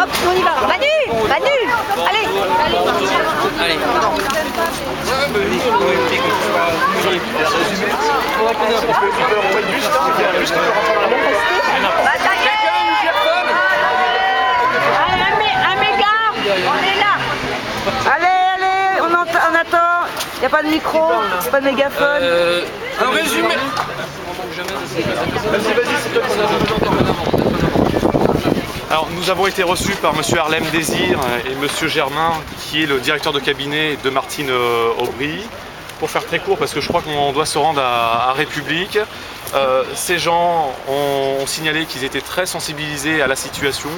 hop, on y va. Manu, Manu, allez. Allez. Un méga, on est là. Allez, on attend. Il n'y a pas de micro, pas de mégaphone. Un résumé. Alors, nous avons été reçus par M. Harlem Désir et M. Germain, qui est le directeur de cabinet de Martine Aubry. Pour faire très court, parce que je crois qu'on doit se rendre à République, ces gens ont signalé qu'ils étaient très sensibilisés à la situation,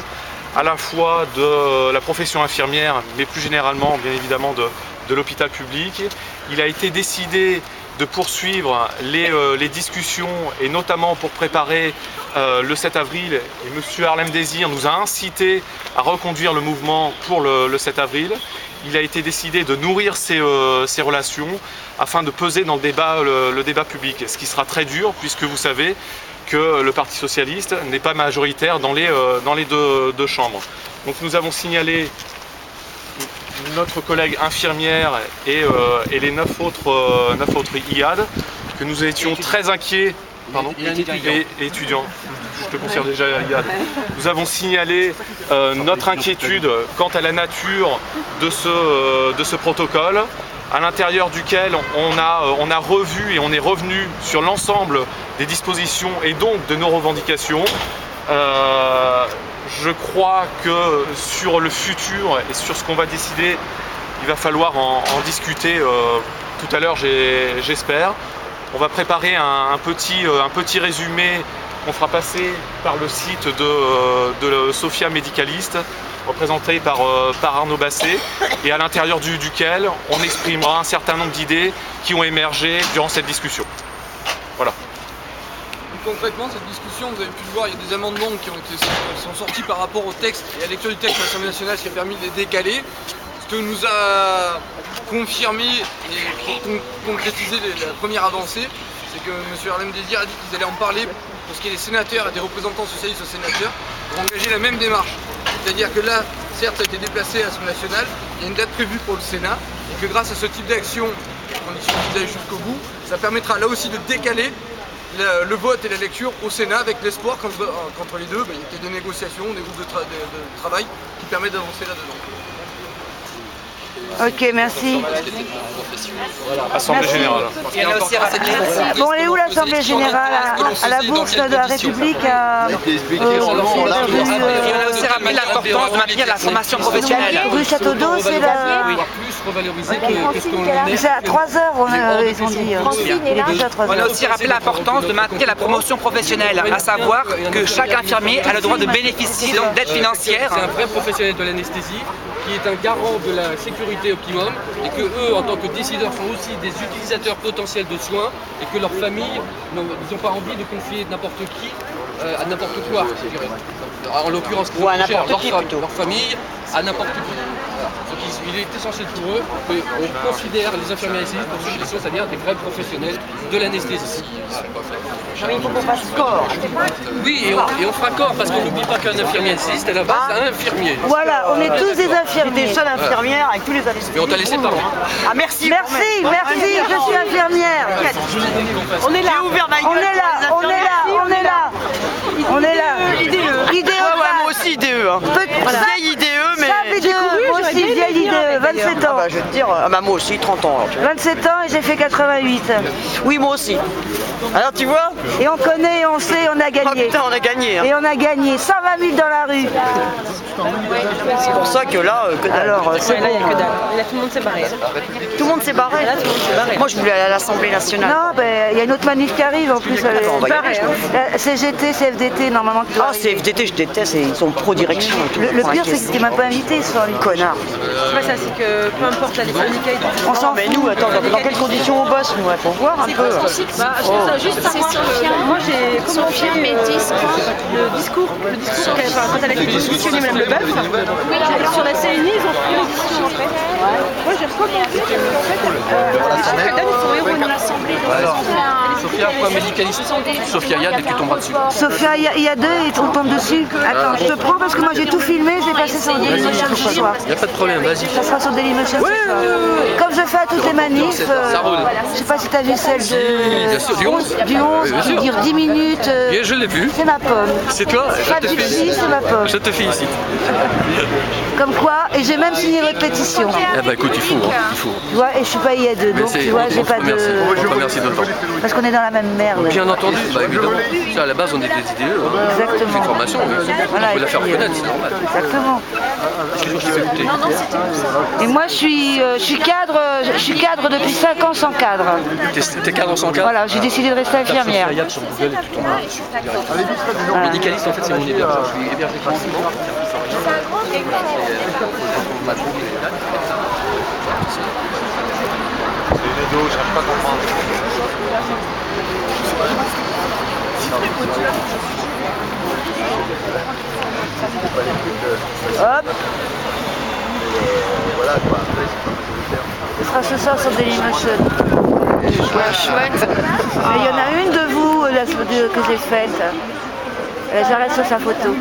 à la fois de la profession infirmière, mais plus généralement, bien évidemment, de l'hôpital public. Il a été décidé de poursuivre les discussions, et notamment pour préparer le 7 avril. Et M. Harlem Désir nous a incité à reconduire le mouvement pour le 7 avril. Il a été décidé de nourrir ces relations afin de peser dans le débat public, ce qui sera très dur, puisque vous savez que le Parti socialiste n'est pas majoritaire dans les deux chambres. Donc nous avons signalé notre collègue infirmière et les 9 autres IAD, que nous étions très inquiets. Pardon ? Et étudiants. Je te considère déjà IAD. Nous avons signalé notre inquiétude quant à la nature de ce protocole, à l'intérieur duquel on a revu et on est revenu sur l'ensemble des dispositions et donc de nos revendications. Je crois que sur le futur et sur ce qu'on va décider, il va falloir en discuter tout à l'heure, j'espère. On va préparer un petit résumé qu'on fera passer par le site de Sophia Médicaliste, représenté par Arnaud Basset, et à l'intérieur duquel on exprimera un certain nombre d'idées qui ont émergé durant cette discussion. Voilà. Concrètement, cette discussion, vous avez pu le voir, il y a des amendements qui sont sortis par rapport au texte et à la lecture du texte de l'Assemblée nationale, ce qui a permis de les décaler. Ce que nous a confirmé et concrétisé la première avancée, c'est que M. Harlem Désir a dit qu'ils allaient en parler pour ce qui est des sénateurs et des représentants socialistes aux sénateurs, pour engager la même démarche. C'est-à-dire que là, certes, ça a été déplacé à l'Assemblée nationale, il y a une date prévue pour le Sénat, et que grâce à ce type d'action, à condition qu'ils aillent jusqu'au bout, ça permettra là aussi de décaler le vote et la lecture au Sénat, avec l'espoir qu'entre les deux, il y ait des négociations, des groupes de travail qui permettent d'avancer là-dedans. Ok, merci. Assemblée générale. Bon, elle est où l'Assemblée générale? À la bourse de la République Il a aussi rappelé l'importance de maintenir la formation professionnelle. Rue Château d'Eau, c'est la... C'est à 3h, ils ont dit. Il est déjà 3h. On a aussi rappelé l'importance de maintenir la promotion professionnelle, à savoir que chaque infirmier a le droit de bénéficier d'aide financière. C'est un vrai professionnel de l'anesthésie qui est un garant de la sécurité optimum, et que eux, en tant que décideurs, sont aussi des utilisateurs potentiels de soins, et que leurs familles n'ont pas envie de confier n'importe qui à n'importe quoi, je dirais. En l'occurrence, leur famille à n'importe qui. Voilà. Donc il est essentiel pour eux qu'on considère les infirmiers anesthésistes pour ceux qui sont, c'est-à-dire des vrais professionnels de l'anesthésie. Il faut qu'on fasse corps. Oui, et on fera corps, parce qu'on n'oublie pas qu'un infirmier anesthésiste, à la base, c'est un infirmier. Voilà, on est tous des infirmiers. Des seules infirmières avec tous les anesthésistes. Mais on t'a laissé parler. Ah, merci. Merci, je suis infirmière. On est là, on est là. IDE. Moi aussi IDE. Vieille IDE, mais... Moi aussi, vieille IDE, 27 ans. Je vais te dire, moi aussi, 30 ans. Alors, 27 ans et j'ai fait 88. oui, moi aussi. Alors tu vois? Et on connaît, et on sait, on a Oh gagné. putain, on a gagné. Hein. Et on a gagné 120 000 dans la rue. C'est pour ça que là, Alors, c'est bon. Là, tout le monde s'est barré. Tout le monde s'est barré. Moi, je voulais aller à l'Assemblée nationale. Non, ben, il y a une autre manif qui arrive en plus. on va y aller, La CGT, CFDT, normalement. Qui doit Ah, arriver. CFDT, je déteste, ils sont pro-direction. Le pire, c'est que tu m'as pas invité ce soir, les Connard. C'est pas ça, c'est que peu importe la syndicats. On s'en mais nous, attends, dans quelles conditions on bosse, nous, pour voir un peu. Juste savoir, moi j'ai commencé le discours quand elle a été positionnée Madame Leboeuf. Sur la CNI, ils ont pris l'édition en fait. Moi j'ai recommencé parce qu'en fait, les chiffres qu'elle donne, ils sont erronés. Sophia, point médicaliste. Sophia Yad et tu tomberas dessus. Sophia, il y a deux et on tombe dessus. Attends, je te prends parce que moi j'ai tout filmé, je vais passer sur Dailymotion ce soir. Il n'y a pas de problème, vas-y. Ça sera sur Dailymotion ce soir. Comme je fais à toutes les manifs, je sais pas si tu as vu celle du 11. Du 11 qui dure 10 minutes. Je l'ai vu. C'est ma pomme. C'est toi, Pas du psy, c'est ma pomme. Je te félicite. Comme quoi, et j'ai même signé votre pétition. Eh ben écoute, il faut. Tu vois, et je suis pas IAD, donc tu vois, j'ai pas de... Merci d'autant. Parce qu'on est dans la même merde. Bien entendu, bah évidemment. Ça, à la base, on est des IDE. Exactement. C'est une formation, Voilà, on peut la faire et puis, reconnaître, c'est normal. Exactement. Et moi, je suis cadre depuis 5 ans sans cadre. T'es cadre sans cadre. Voilà, j'ai décidé de rester infirmière. Sophia Yad sur Google et tu tomberas dessus. Médicaliste, en fait, c'est mon hébergeur. Je suis hébergé gratuitement. C'est une ado, j'arrive pas à comprendre. Hop. Ce sera ce soir sur Dailymotion. Chouette. Mais il y en a une de vous que j'ai faite. J'arrête sur sa photo.